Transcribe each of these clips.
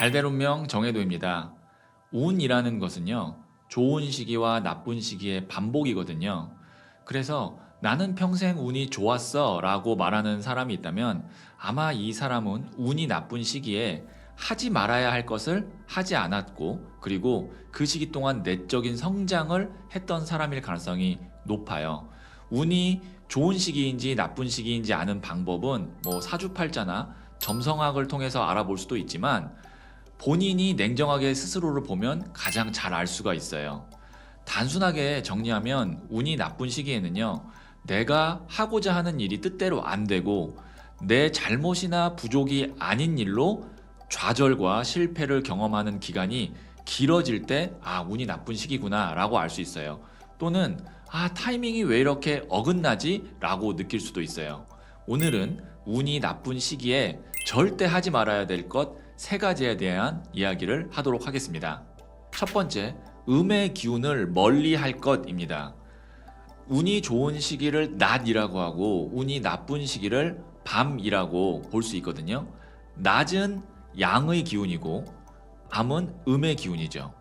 달대운명 정해도입니다. 운이라는 것은요, 좋은 시기와 나쁜 시기의 반복이거든요. 그래서 나는 평생 운이 좋았어 라고 말하는 사람이 있다면 아마 이 사람은 운이 나쁜 시기에 하지 말아야 할 것을 하지 않았고, 그리고 그 시기 동안 내적인 성장을 했던 사람일 가능성이 높아요. 운이 좋은 시기인지 나쁜 시기인지 아는 방법은 뭐 사주팔자나 점성학을 통해서 알아볼 수도 있지만, 본인이 냉정하게 스스로를 보면 가장 잘 알 수가 있어요. 단순하게 정리하면 운이 나쁜 시기에는요, 내가 하고자 하는 일이 뜻대로 안 되고 내 잘못이나 부족이 아닌 일로 좌절과 실패를 경험하는 기간이 길어질 때 운이 나쁜 시기구나 라고 알 수 있어요. 또는 타이밍이 왜 이렇게 어긋나지? 라고 느낄 수도 있어요. 오늘은 운이 나쁜 시기에 절대 하지 말아야 될 것 3가지에 대한 이야기를 하도록 하겠습니다. 첫 번째, 음의 기운을 멀리 할 것입니다. 운이 좋은 시기를 낮이라고 하고 운이 나쁜 시기를 밤이라고 볼 수 있거든요. 낮은 양의 기운이고 밤은 음의 기운이죠.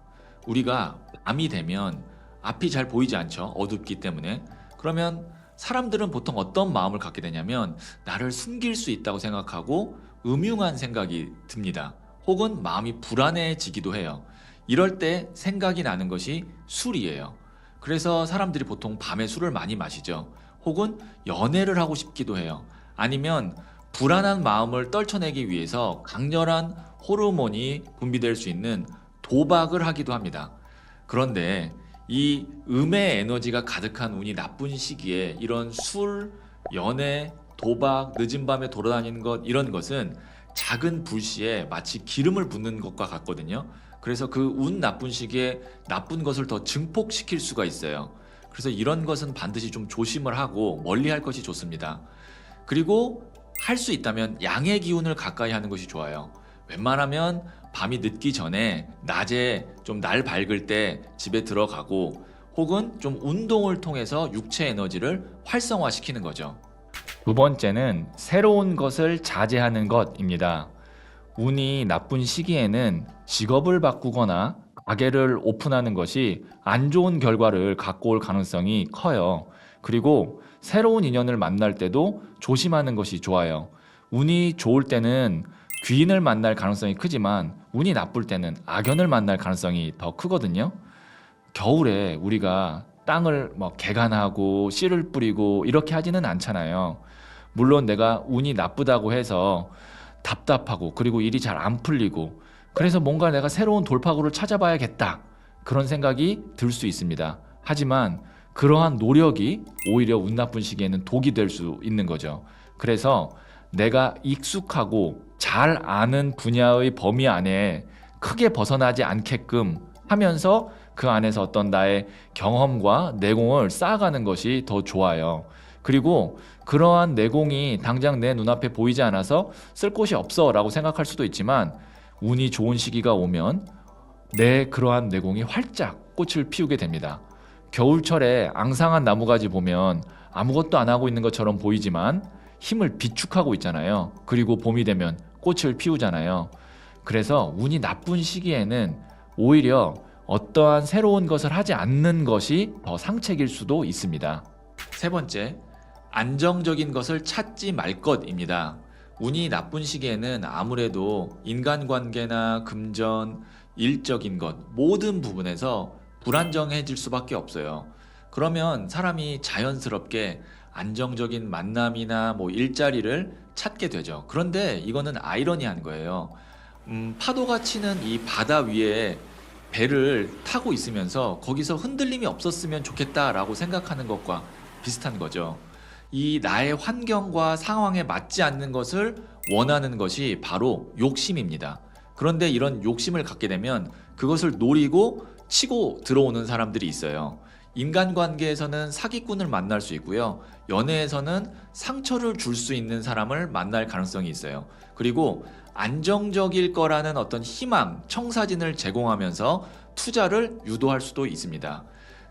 우리가 밤이 되면 앞이 잘 보이지 않죠. 어둡기 때문에. 그러면 사람들은 보통 어떤 마음을 갖게 되냐면 나를 숨길 수 있다고 생각하고 음흉한 생각이 듭니다. 혹은 마음이 불안해지기도 해요. 이럴 때 생각이 나는 것이 술이에요. 그래서 사람들이 보통 밤에 술을 많이 마시죠. 혹은 연애를 하고 싶기도 해요. 아니면 불안한 마음을 떨쳐내기 위해서 강렬한 호르몬이 분비될 수 있는 도박을 하기도 합니다. 그런데 이 음의 에너지가 가득한 운이 나쁜 시기에 이런 술, 연애, 도박, 늦은 밤에 돌아다니는 것, 이런 것은 작은 불씨에 마치 기름을 붓는 것과 같거든요. 그래서 그 운 나쁜 시기에 나쁜 것을 더 증폭시킬 수가 있어요. 그래서 이런 것은 반드시 좀 조심을 하고 멀리 할 것이 좋습니다. 그리고 할 수 있다면 양의 기운을 가까이 하는 것이 좋아요. 웬만하면 밤이 늦기 전에 낮에 좀 날 밝을 때 집에 들어가고, 혹은 좀 운동을 통해서 육체 에너지를 활성화시키는 거죠. 두 번째는 새로운 것을 자제하는 것입니다. 운이 나쁜 시기에는 직업을 바꾸거나 가게를 오픈하는 것이 안 좋은 결과를 갖고 올 가능성이 커요. 그리고 새로운 인연을 만날 때도 조심하는 것이 좋아요. 운이 좋을 때는 귀인을 만날 가능성이 크지만 운이 나쁠 때는 악연을 만날 가능성이 더 크거든요. 겨울에 우리가 땅을 개간하고 씨를 뿌리고 이렇게 하지는 않잖아요. 물론 내가 운이 나쁘다고 해서 답답하고 그리고 일이 잘 안 풀리고 그래서 뭔가 내가 새로운 돌파구를 찾아봐야겠다, 그런 생각이 들 수 있습니다. 하지만 그러한 노력이 오히려 운 나쁜 시기에는 독이 될 수 있는 거죠. 그래서 내가 익숙하고 잘 아는 분야의 범위 안에 크게 벗어나지 않게끔 하면서 그 안에서 어떤 나의 경험과 내공을 쌓아가는 것이 더 좋아요. 그리고 그러한 내공이 당장 내 눈앞에 보이지 않아서 쓸 곳이 없어 라고 생각할 수도 있지만, 운이 좋은 시기가 오면 내 그러한 내공이 활짝 꽃을 피우게 됩니다. 겨울철에 앙상한 나무가지 보면 아무것도 안 하고 있는 것처럼 보이지만 힘을 비축하고 있잖아요. 그리고 봄이 되면 꽃을 피우잖아요. 그래서 운이 나쁜 시기에는 오히려 어떠한 새로운 것을 하지 않는 것이 더 상책일 수도 있습니다. 세 번째, 안정적인 것을 찾지 말 것입니다. 운이 나쁜 시기에는 아무래도 인간관계나 금전, 일적인 것 모든 부분에서 불안정해질 수밖에 없어요. 그러면 사람이 자연스럽게 안정적인 만남이나 일자리를 찾게 되죠. 그런데 이거는 아이러니한 거예요. 파도가 치는 이 바다 위에 배를 타고 있으면서 거기서 흔들림이 없었으면 좋겠다라고 생각하는 것과 비슷한 거죠. 이 나의 환경과 상황에 맞지 않는 것을 원하는 것이 바로 욕심입니다. 그런데 이런 욕심을 갖게 되면 그것을 노리고 치고 들어오는 사람들이 있어요. 인간관계에서는 사기꾼을 만날 수 있고요. 연애에서는 상처를 줄 수 있는 사람을 만날 가능성이 있어요. 그리고 안정적일 거라는 어떤 희망, 청사진을 제공하면서 투자를 유도할 수도 있습니다.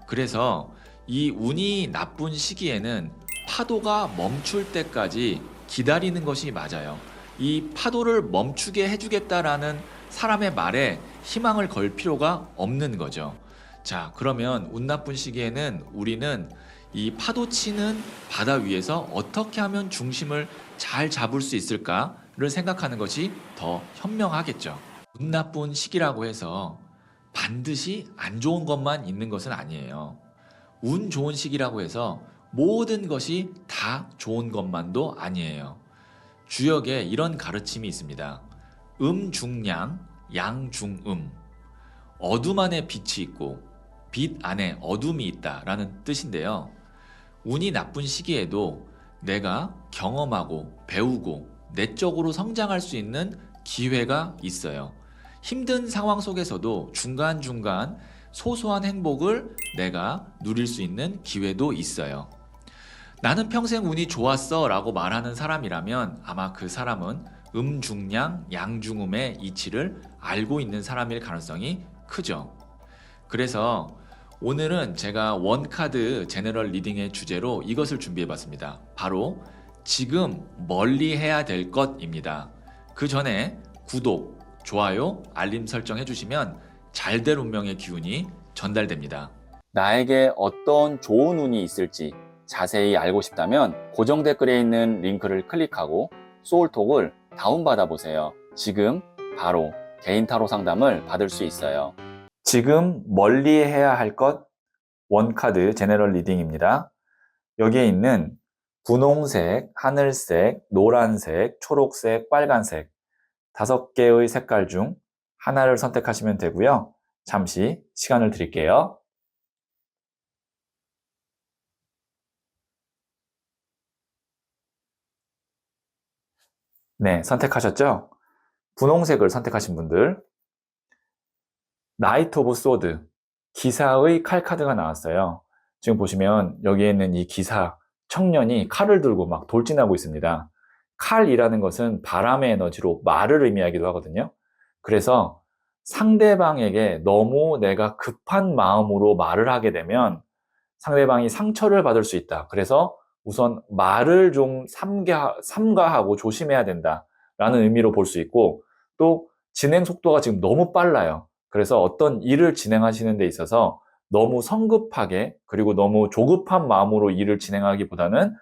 그래서 이 운이 나쁜 시기에는 파도가 멈출 때까지 기다리는 것이 맞아요. 이 파도를 멈추게 해주겠다라는 사람의 말에 희망을 걸 필요가 없는 거죠. 자, 그러면 운 나쁜 시기에는 우리는 이 파도 치는 바다 위에서 어떻게 하면 중심을 잘 잡을 수 있을까를 생각하는 것이 더 현명하겠죠. 운 나쁜 시기라고 해서 반드시 안 좋은 것만 있는 것은 아니에요. 운 좋은 시기라고 해서 모든 것이 다 좋은 것만도 아니에요. 주역에 이런 가르침이 있습니다. 중양, 양 중음. 어둠 안에 빛이 있고 빛 안에 어둠이 있다라는 뜻인데요. 운이 나쁜 시기에도 내가 경험하고 배우고 내적으로 성장할 수 있는 기회가 있어요. 힘든 상황 속에서도 중간중간 소소한 행복을 내가 누릴 수 있는 기회도 있어요. 나는 평생 운이 좋았어 라고 말하는 사람이라면 아마 그 사람은 중양, 양중음의 이치를 알고 있는 사람일 가능성이 크죠. 그래서 오늘은 제가 원카드 제너럴 리딩의 주제로 이것을 준비해 봤습니다. 바로 지금 멀리 해야 될 것입니다. 그 전에 구독, 좋아요, 알림 설정 해주시면 잘될 운명의 기운이 전달됩니다. 나에게 어떤 좋은 운이 있을지 자세히 알고 싶다면 고정 댓글에 있는 링크를 클릭하고 소울톡을 다운받아 보세요. 지금 바로 개인 타로 상담을 받을 수 있어요. 지금 멀리 해야 할 것 원카드 제너럴 리딩입니다. 여기에 있는 분홍색, 하늘색, 노란색, 초록색, 빨간색 5개의 색깔 중 하나를 선택하시면 되고요. 잠시 시간을 드릴게요. 네, 선택하셨죠? 분홍색을 선택하신 분들, 나이트 오브 소드, 기사의 칼 카드가 나왔어요. 지금 보시면 여기에 있는 이 기사, 청년이 칼을 들고 막 돌진하고 있습니다. 칼이라는 것은 바람의 에너지로 말을 의미하기도 하거든요. 그래서 상대방에게 너무 내가 급한 마음으로 말을 하게 되면 상대방이 상처를 받을 수 있다. 그래서 우선 말을 좀 삼가하고 조심해야 된다라는 의미로 볼 수 있고, 또 진행 속도가 지금 너무 빨라요. 그래서 어떤 일을 진행하시는 데 있어서 너무 성급하게 그리고 너무 조급한 마음으로 일을 진행하기보다는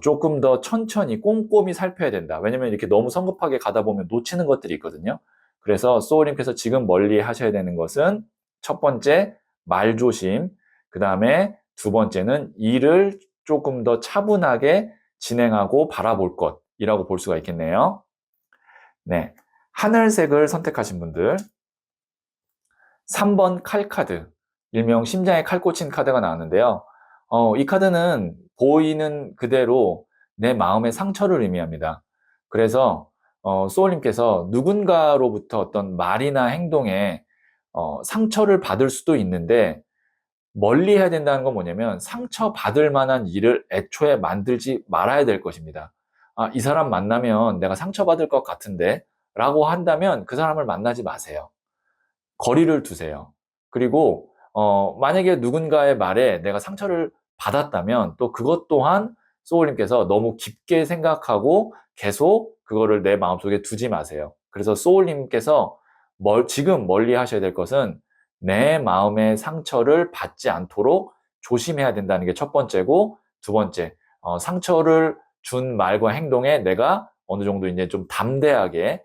조금 더 천천히 꼼꼼히 살펴야 된다. 왜냐면 이렇게 너무 성급하게 가다 보면 놓치는 것들이 있거든요. 그래서 소울님께서 지금 멀리 하셔야 되는 것은 첫 번째, 말조심. 그 다음에 두 번째는 일을 조금 더 차분하게 진행하고 바라볼 것이라고 볼 수가 있겠네요. 네. 하늘색을 선택하신 분들. 3번 칼카드. 일명 심장에 칼 꽂힌 카드가 나왔는데요. 이 카드는 보이는 그대로 내 마음의 상처를 의미합니다. 그래서 소울님께서 누군가로부터 어떤 말이나 행동에 상처를 받을 수도 있는데 멀리 해야 된다는 건 뭐냐면 상처받을 만한 일을 애초에 만들지 말아야 될 것입니다. 아, 이 사람 만나면 내가 상처받을 것 같은데 라고 한다면 그 사람을 만나지 마세요. 거리를 두세요. 그리고 만약에 누군가의 말에 내가 상처를 받았다면 또 그것 또한 소울님께서 너무 깊게 생각하고 계속 그거를 내 마음속에 두지 마세요. 그래서 소울님께서 지금 멀리 하셔야 될 것은 내 마음의 상처를 받지 않도록 조심해야 된다는 게 첫 번째고, 두 번째, 상처를 준 말과 행동에 내가 어느 정도 이제 좀 담대하게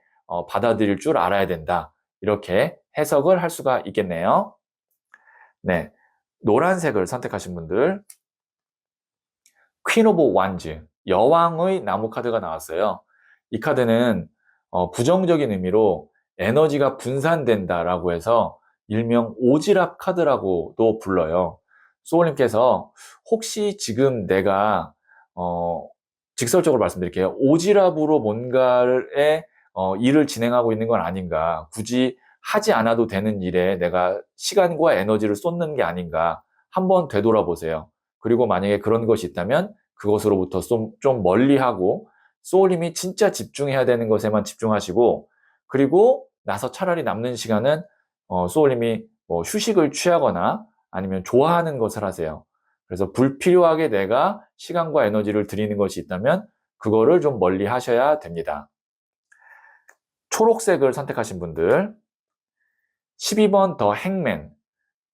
받아들일 줄 알아야 된다. 이렇게 해석을 할 수가 있겠네요. 네, 노란색을 선택하신 분들, 퀸 오브 완즈, 여왕의 나무 카드가 나왔어요. 이 카드는 부정적인 의미로 에너지가 분산된다라고 해서 일명 오지랖 카드라고도 불러요. 소울님께서 혹시 지금 내가 직설적으로 말씀드릴게요. 오지랖으로 뭔가의 일을 진행하고 있는 건 아닌가, 굳이 하지 않아도 되는 일에 내가 시간과 에너지를 쏟는 게 아닌가 한번 되돌아보세요. 그리고 만약에 그런 것이 있다면 그것으로부터 좀 멀리하고 소울님이 진짜 집중해야 되는 것에만 집중하시고, 그리고 나서 차라리 남는 시간은 소울님이 뭐 휴식을 취하거나 아니면 좋아하는 것을 하세요. 그래서 불필요하게 내가 시간과 에너지를 들이는 것이 있다면 그거를 좀 멀리 하셔야 됩니다. 초록색을 선택하신 분들 12번 더 행맨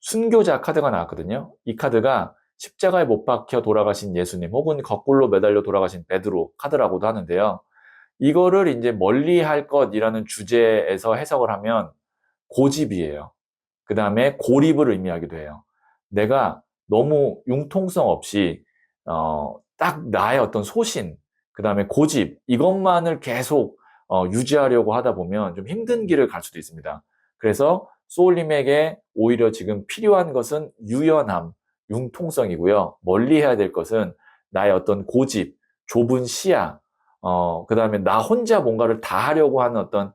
순교자 카드가 나왔거든요. 이 카드가 십자가에 못 박혀 돌아가신 예수님 혹은 거꾸로 매달려 돌아가신 베드로 카드라고도 하는데요. 이거를 이제 멀리할 것이라는 주제에서 해석을 하면 고집이에요. 그 다음에 고립을 의미하기도 해요. 내가 너무 융통성 없이 딱 나의 어떤 소신, 그 다음에 고집 이것만을 계속 유지하려고 하다 보면 좀 힘든 길을 갈 수도 있습니다. 그래서 소울님에게 오히려 지금 필요한 것은 유연함, 융통성이고요. 멀리해야 될 것은 나의 어떤 고집, 좁은 시야, 그 다음에 나 혼자 뭔가를 다 하려고 하는 어떤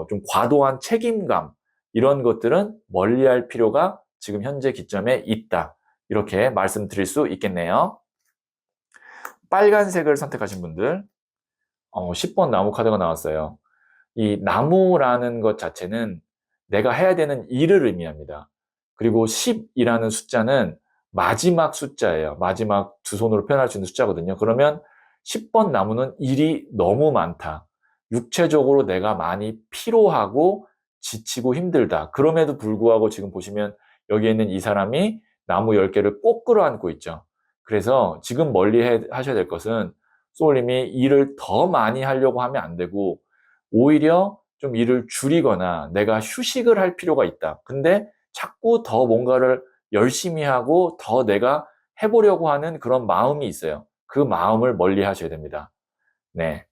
좀 과도한 책임감 이런 것들은 멀리할 필요가 지금 현재 기점에 있다. 이렇게 말씀드릴 수 있겠네요. 빨간색을 선택하신 분들 10번 나무 카드가 나왔어요. 이 나무라는 것 자체는 내가 해야 되는 일을 의미합니다. 그리고 10이라는 숫자는 마지막 숫자예요. 마지막 두 손으로 표현할 수 있는 숫자거든요. 그러면 10번 나무는 일이 너무 많다. 육체적으로 내가 많이 피로하고 지치고 힘들다. 그럼에도 불구하고 지금 보시면 여기 있는 이 사람이 나무 10개를 꼭 끌어안고 있죠. 그래서 지금 멀리 하셔야 될 것은 소울님이 일을 더 많이 하려고 하면 안 되고 오히려 좀 일을 줄이거나 내가 휴식을 할 필요가 있다. 근데 자꾸 더 뭔가를 열심히 하고 더 내가 해보려고 하는 그런 마음이 있어요. 그 마음을 멀리 하셔야 됩니다. 네.